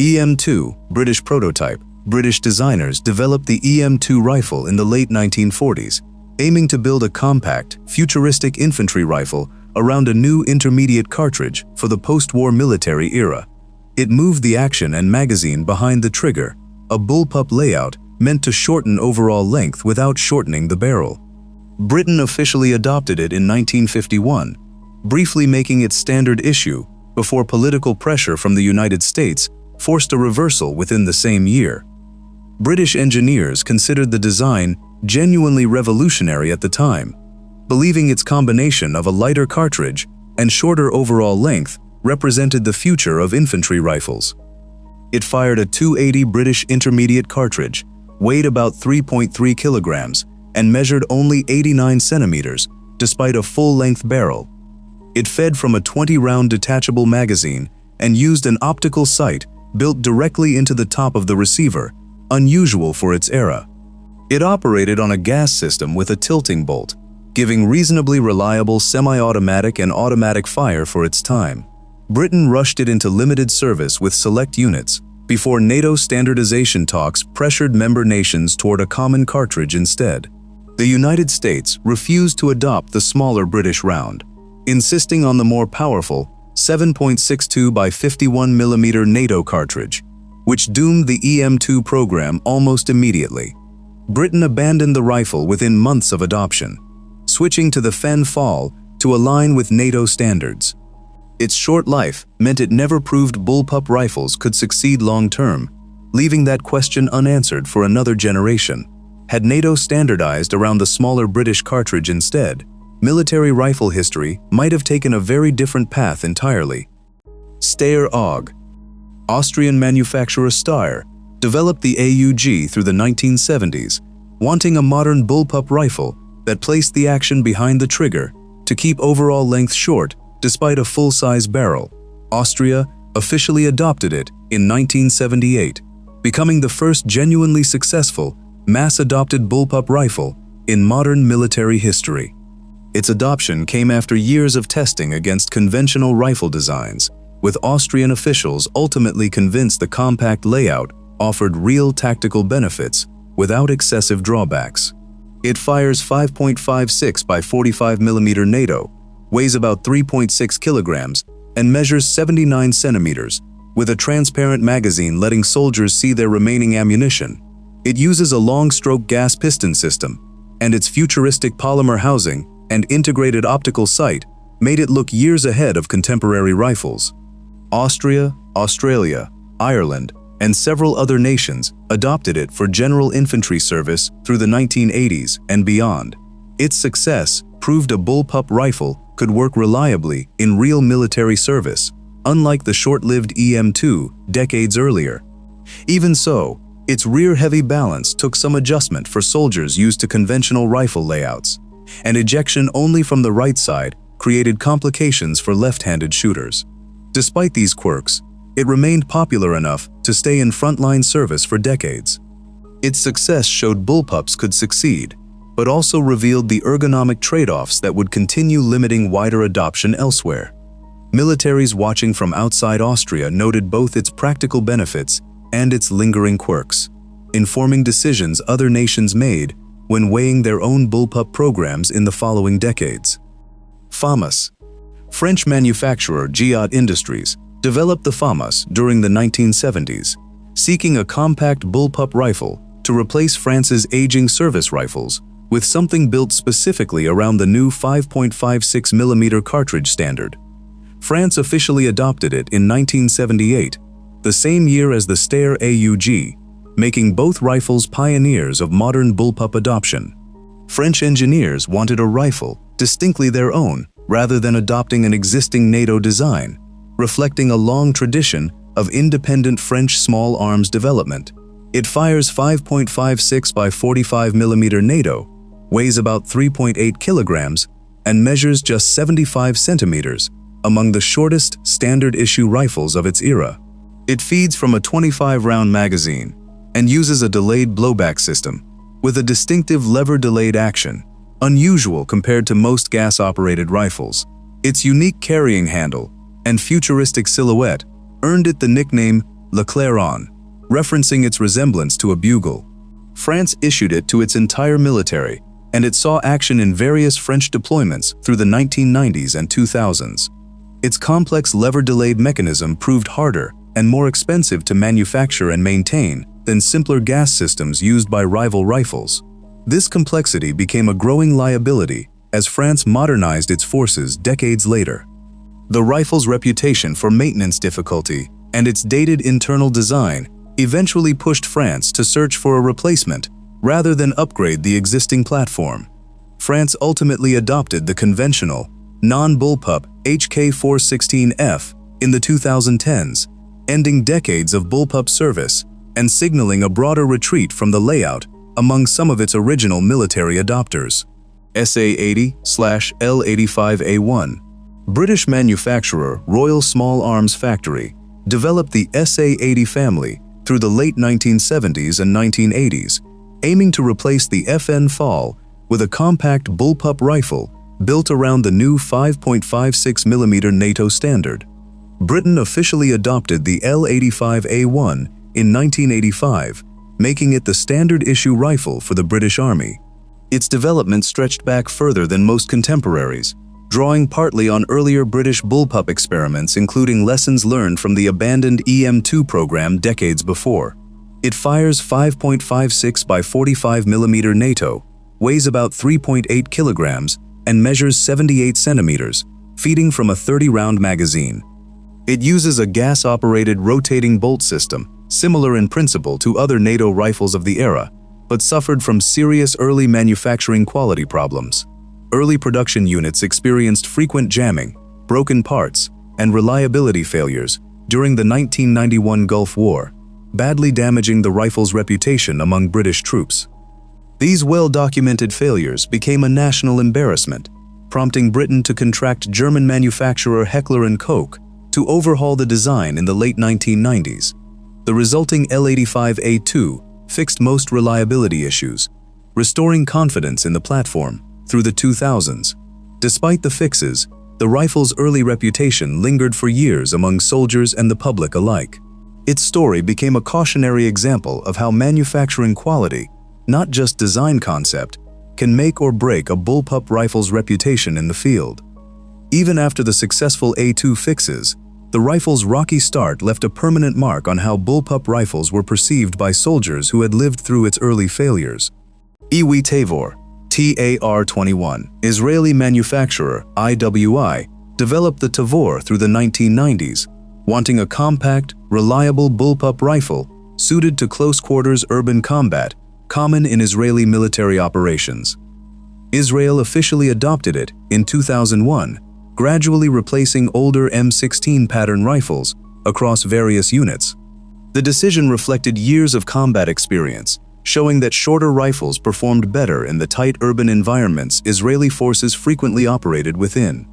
EM2, British prototype. British designers developed the EM2 rifle in the late 1940s, aiming to build a compact, futuristic infantry rifle around a new intermediate cartridge for the post-war military era. It moved the action and magazine behind the trigger, a bullpup layout meant to shorten overall length without shortening the barrel. Britain officially adopted it in 1951, briefly making it standard issue before political pressure from the United States forced a reversal within the same year. British engineers considered the design genuinely revolutionary at the time, believing its combination of a lighter cartridge and shorter overall length represented the future of infantry rifles. It fired a .280 British intermediate cartridge, weighed about 3.3 kilograms, and measured only 89 centimeters, despite a full-length barrel. It fed from a 20-round detachable magazine and used an optical sight built directly into the top of the receiver, unusual for its era. It operated on a gas system with a tilting bolt, giving reasonably reliable semi-automatic and automatic fire for its time. Britain rushed it into limited service with select units before NATO standardization talks pressured member nations toward a common cartridge instead. The United States refused to adopt the smaller British round, insisting on the more powerful 7.62 by 51 mm NATO cartridge, which doomed the EM2 program almost immediately. Britain abandoned the rifle within months of adoption, switching to the FN FAL to align with NATO standards. Its short life meant it never proved bullpup rifles could succeed long-term, leaving that question unanswered for another generation. Had NATO standardized around the smaller British cartridge instead, military rifle history might have taken a very different path entirely. Steyr AUG. Austrian manufacturer Steyr developed the AUG through the 1970s, wanting a modern bullpup rifle that placed the action behind the trigger to keep overall length short despite a full-size barrel. Austria officially adopted it in 1978, becoming the first genuinely successful, mass-adopted bullpup rifle in modern military history. Its adoption came after years of testing against conventional rifle designs, with Austrian officials ultimately convinced the compact layout offered real tactical benefits without excessive drawbacks. It fires 5.56 by 45 mm NATO, weighs about 3.6 kilograms, and measures 79 centimeters, with a transparent magazine letting soldiers see their remaining ammunition. It uses a long-stroke gas piston system, and its futuristic polymer housing and integrated optical sight made it look years ahead of contemporary rifles. Austria, Australia, Ireland, and several other nations adopted it for general infantry service through the 1980s and beyond. Its success proved a bullpup rifle could work reliably in real military service, unlike the short-lived EM2 decades earlier. Even so, its rear-heavy balance took some adjustment for soldiers used to conventional rifle layouts, and ejection only from the right side created complications for left-handed shooters. Despite these quirks, it remained popular enough to stay in frontline service for decades. Its success showed bullpups could succeed, but also revealed the ergonomic trade-offs that would continue limiting wider adoption elsewhere. Militaries watching from outside Austria noted both its practical benefits and its lingering quirks, informing decisions other nations made when weighing their own bullpup programs in the following decades. FAMAS. French manufacturer Giat Industries developed the FAMAS during the 1970s, seeking a compact bullpup rifle to replace France's aging service rifles with something built specifically around the new 5.56 mm cartridge standard. France officially adopted it in 1978, the same year as the Steyr AUG, making both rifles pioneers of modern bullpup adoption. French engineers wanted a rifle distinctly their own rather than adopting an existing NATO design, reflecting a long tradition of independent French small arms development. It fires 5.56 by 45 mm NATO, weighs about 3.8 kilograms, and measures just 75 centimeters, among the shortest standard-issue rifles of its era. It feeds from a 25-round magazine and uses a delayed blowback system with a distinctive lever-delayed action, unusual compared to most gas-operated rifles. Its unique carrying handle and futuristic silhouette earned it the nickname Le Clairon, referencing its resemblance to a bugle. France issued it to its entire military, and it saw action in various French deployments through the 1990s and 2000s. Its complex lever-delayed mechanism proved harder and more expensive to manufacture and maintain than simpler gas systems used by rival rifles. This complexity became a growing liability as France modernized its forces decades later. The rifle's reputation for maintenance difficulty and its dated internal design eventually pushed France to search for a replacement rather than upgrade the existing platform. France ultimately adopted the conventional, non-bullpup HK416F in the 2010s, ending decades of bullpup service and signaling a broader retreat from the layout among some of its original military adopters. SA80/L85A1. British manufacturer Royal Small Arms Factory developed the SA80 family through the late 1970s and 1980s, aiming to replace the FN FAL with a compact bullpup rifle built around the new 5.56mm NATO standard. Britain officially adopted the L85A1 in 1985, making it the standard-issue rifle for the British Army. Its development stretched back further than most contemporaries, drawing partly on earlier British bullpup experiments, including lessons learned from the abandoned EM2 program decades before. It fires 5.56 by 45mm NATO, weighs about 3.8 kilograms, and measures 78 centimeters, feeding from a 30-round magazine. It uses a gas-operated rotating bolt system, similar in principle to other NATO rifles of the era, but suffered from serious early manufacturing quality problems. Early production units experienced frequent jamming, broken parts, and reliability failures during the 1991 Gulf War, badly damaging the rifle's reputation among British troops. These well-documented failures became a national embarrassment, prompting Britain to contract German manufacturer Heckler & Koch to overhaul the design in the late 1990s. The resulting L85A2 fixed most reliability issues, restoring confidence in the platform through the 2000s. Despite the fixes, the rifle's early reputation lingered for years among soldiers and the public alike. Its story became a cautionary example of how manufacturing quality, not just design concept, can make or break a bullpup rifle's reputation in the field. Even after the successful A2 fixes, the rifle's rocky start left a permanent mark on how bullpup rifles were perceived by soldiers who had lived through its early failures. Iwi Tavor, TAR-21, Israeli manufacturer IWI, developed the Tavor through the 1990s, wanting a compact, reliable bullpup rifle suited to close-quarters urban combat, common in Israeli military operations. Israel officially adopted it in 2001, gradually replacing older M16 pattern rifles across various units. The decision reflected years of combat experience, showing that shorter rifles performed better in the tight urban environments Israeli forces frequently operated within.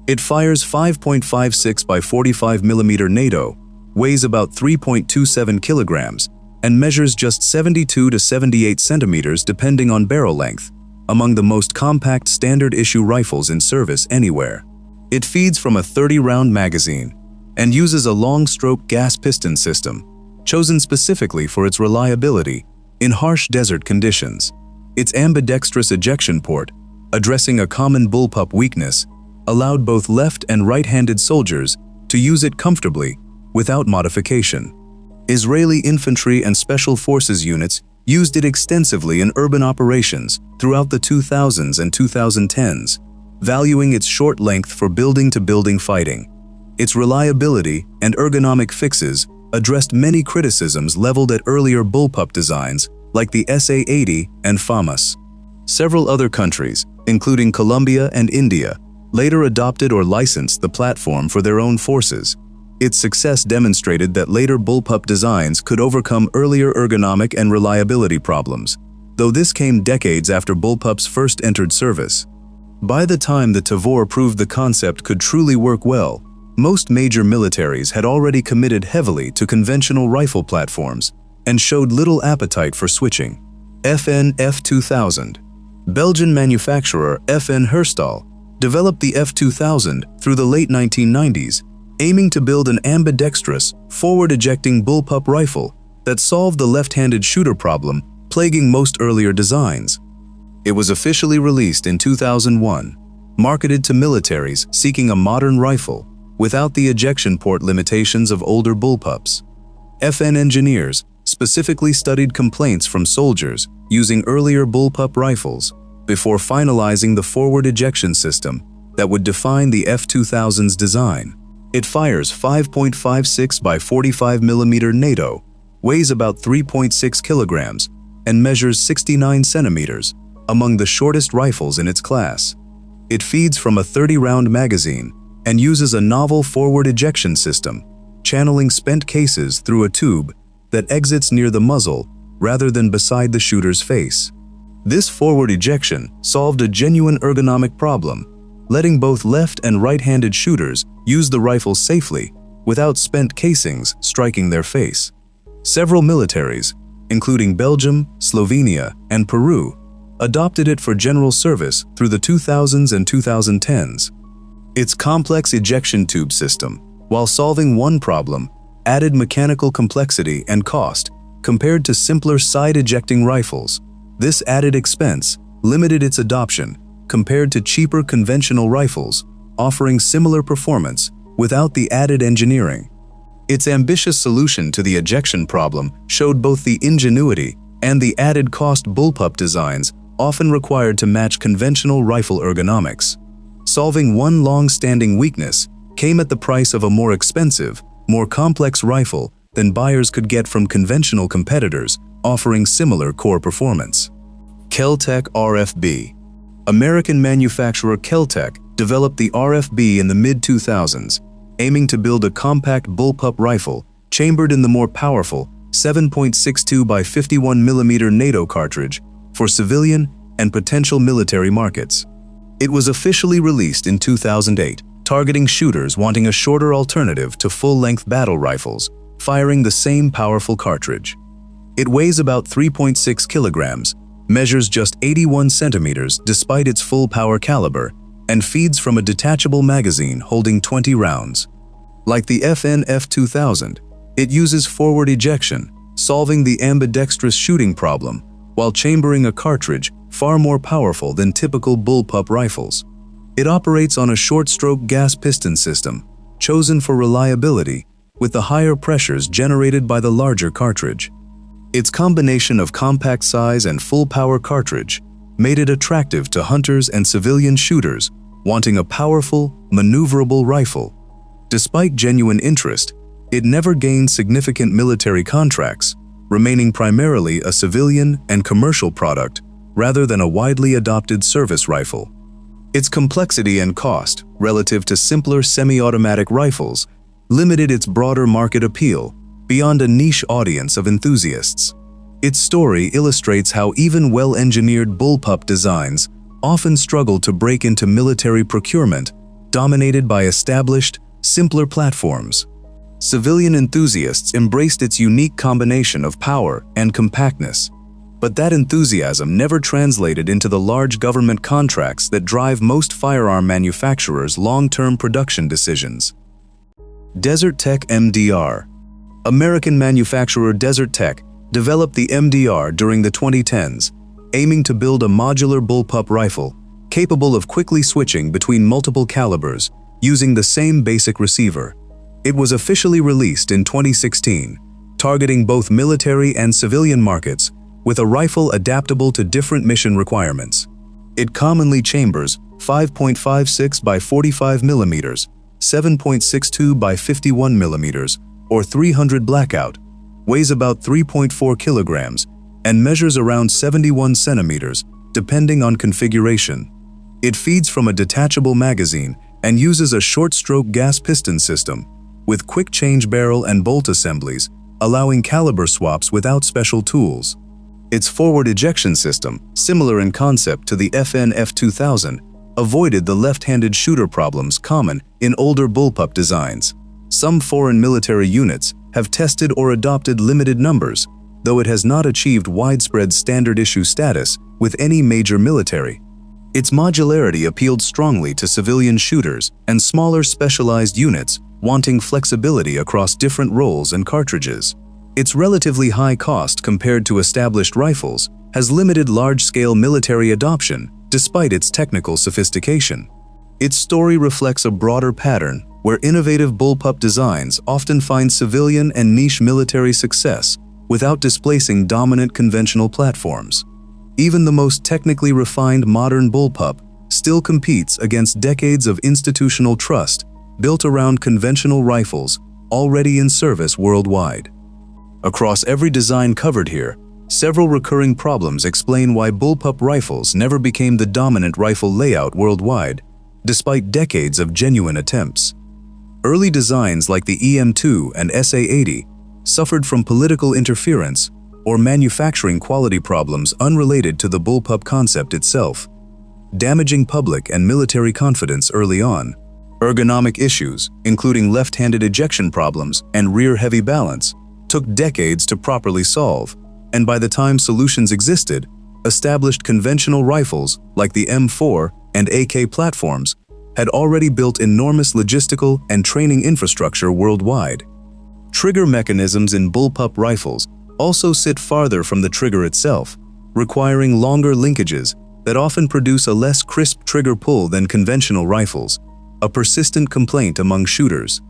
It fires 5.56 by 45mm NATO, weighs about 3.27 kilograms, and measures just 72 to 78 centimeters depending on barrel length, among the most compact standard-issue rifles in service anywhere. It feeds from a 30-round magazine and uses a long-stroke gas piston system, chosen specifically for its reliability in harsh desert conditions. Its ambidextrous ejection port, addressing a common bullpup weakness, allowed both left and right-handed soldiers to use it comfortably without modification. Israeli infantry and special forces units used it extensively in urban operations throughout the 2000s and 2010s, valuing its short length for building-to-building fighting. Its reliability and ergonomic fixes addressed many criticisms leveled at earlier bullpup designs like the SA80 and FAMAS. Several other countries, including Colombia and India, later adopted or licensed the platform for their own forces. Its success demonstrated that later bullpup designs could overcome earlier ergonomic and reliability problems, though this came decades after bullpups first entered service. By the time the Tavor proved the concept could truly work well, most major militaries had already committed heavily to conventional rifle platforms and showed little appetite for switching. FN F2000. Belgian manufacturer FN Herstal developed the F2000 through the late 1990s aiming to build an ambidextrous, forward-ejecting bullpup rifle that solved the left-handed shooter problem plaguing most earlier designs. It was officially released in 2001, marketed to militaries seeking a modern rifle without the ejection port limitations of older bullpups. FN engineers specifically studied complaints from soldiers using earlier bullpup rifles before finalizing the forward ejection system that would define the F2000's design. It fires 5.56 by 45 mm NATO, weighs about 3.6 kilograms, and measures 69 centimeters, among the shortest rifles in its class. It feeds from a 30-round magazine and uses a novel forward ejection system, channeling spent cases through a tube that exits near the muzzle rather than beside the shooter's face. This forward ejection solved a genuine ergonomic problem, letting both left and right-handed shooters use the rifle safely without spent casings striking their face. Several militaries, including Belgium, Slovenia, and Peru, adopted it for general service through the 2000s and 2010s. Its complex ejection tube system, while solving one problem, added mechanical complexity and cost compared to simpler side-ejecting rifles. This added expense limited its adoption compared to cheaper conventional rifles, offering similar performance without the added engineering. Its ambitious solution to the ejection problem showed both the ingenuity and the added cost bullpup designs often required to match conventional rifle ergonomics. Solving one long-standing weakness came at the price of a more expensive, more complex rifle than buyers could get from conventional competitors offering similar core performance. Kel-Tec RFB. American manufacturer Kel-Tec developed the RFB in the mid-2000s, aiming to build a compact bullpup rifle chambered in the more powerful 7.62 by 51 mm NATO cartridge for civilian and potential military markets. It was officially released in 2008, targeting shooters wanting a shorter alternative to full-length battle rifles, firing the same powerful cartridge. It weighs about 3.6 kilograms, measures just 81 centimeters despite its full power caliber, and feeds from a detachable magazine holding 20 rounds. Like the FN F2000, it uses forward ejection, solving the ambidextrous shooting problem while chambering a cartridge far more powerful than typical bullpup rifles. It operates on a short-stroke gas piston system, chosen for reliability, with the higher pressures generated by the larger cartridge. Its combination of compact size and full-power cartridge made it attractive to hunters and civilian shooters wanting a powerful, maneuverable rifle. Despite genuine interest, it never gained significant military contracts, remaining primarily a civilian and commercial product rather than a widely adopted service rifle. Its complexity and cost, relative to simpler semi-automatic rifles, limited its broader market appeal beyond a niche audience of enthusiasts. Its story illustrates how even well-engineered bullpup designs often struggle to break into military procurement dominated by established, simpler platforms. Civilian enthusiasts embraced its unique combination of power and compactness, but that enthusiasm never translated into the large government contracts that drive most firearm manufacturers' long-term production decisions. Desert Tech MDR. American manufacturer Desert Tech developed the MDR during the 2010s, aiming to build a modular bullpup rifle capable of quickly switching between multiple calibers using the same basic receiver. It was officially released in 2016, targeting both military and civilian markets with a rifle adaptable to different mission requirements. It commonly chambers 5.56 by 45 mm, 7.62 by 51 mm, or 300 blackout, weighs about 3.4 kilograms, and measures around 71 centimeters, depending on configuration. It feeds from a detachable magazine and uses a short-stroke gas piston system with quick change barrel and bolt assemblies, allowing caliber swaps without special tools. Its forward ejection system, similar in concept to the FN F2000, avoided the left-handed shooter problems common in older bullpup designs. Some foreign military units have tested or adopted limited numbers, though it has not achieved widespread standard issue status with any major military. Its modularity appealed strongly to civilian shooters and smaller specialized units wanting flexibility across different roles and cartridges. Its relatively high cost compared to established rifles has limited large-scale military adoption despite its technical sophistication. Its story reflects a broader pattern where innovative bullpup designs often find civilian and niche military success without displacing dominant conventional platforms. Even the most technically refined modern bullpup still competes against decades of institutional trust built around conventional rifles already in service worldwide. Across every design covered here, several recurring problems explain why bullpup rifles never became the dominant rifle layout worldwide, despite decades of genuine attempts. Early designs like the EM2 and SA80 suffered from political interference or manufacturing quality problems unrelated to the bullpup concept itself, damaging public and military confidence early on. Ergonomic issues, including left-handed ejection problems and rear-heavy balance, took decades to properly solve, and by the time solutions existed, established conventional rifles like the M4 and AK platforms had already built enormous logistical and training infrastructure worldwide. Trigger mechanisms in bullpup rifles also sit farther from the trigger itself, requiring longer linkages that often produce a less crisp trigger pull than conventional rifles, a persistent complaint among shooters.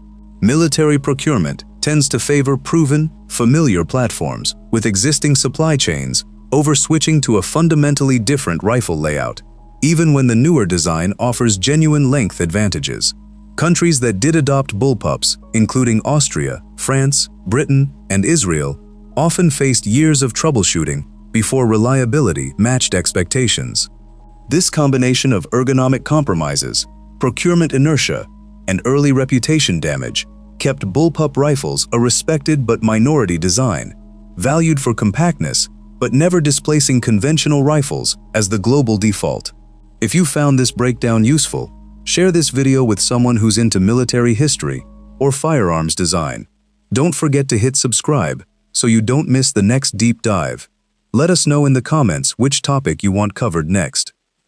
Military procurement tends to favor proven, familiar platforms with existing supply chains over switching to a fundamentally different rifle layout, even when the newer design offers genuine length advantages. Countries that did adopt bullpups, including Austria, France, Britain, and Israel, often faced years of troubleshooting before reliability matched expectations. This combination of ergonomic compromises, procurement inertia, and early reputation damage kept bullpup rifles a respected but minority design, valued for compactness but never displacing conventional rifles as the global default. If you found this breakdown useful, share this video with someone who's into military history or firearms design. Don't forget to hit subscribe so you don't miss the next deep dive. Let us know in the comments which topic you want covered next.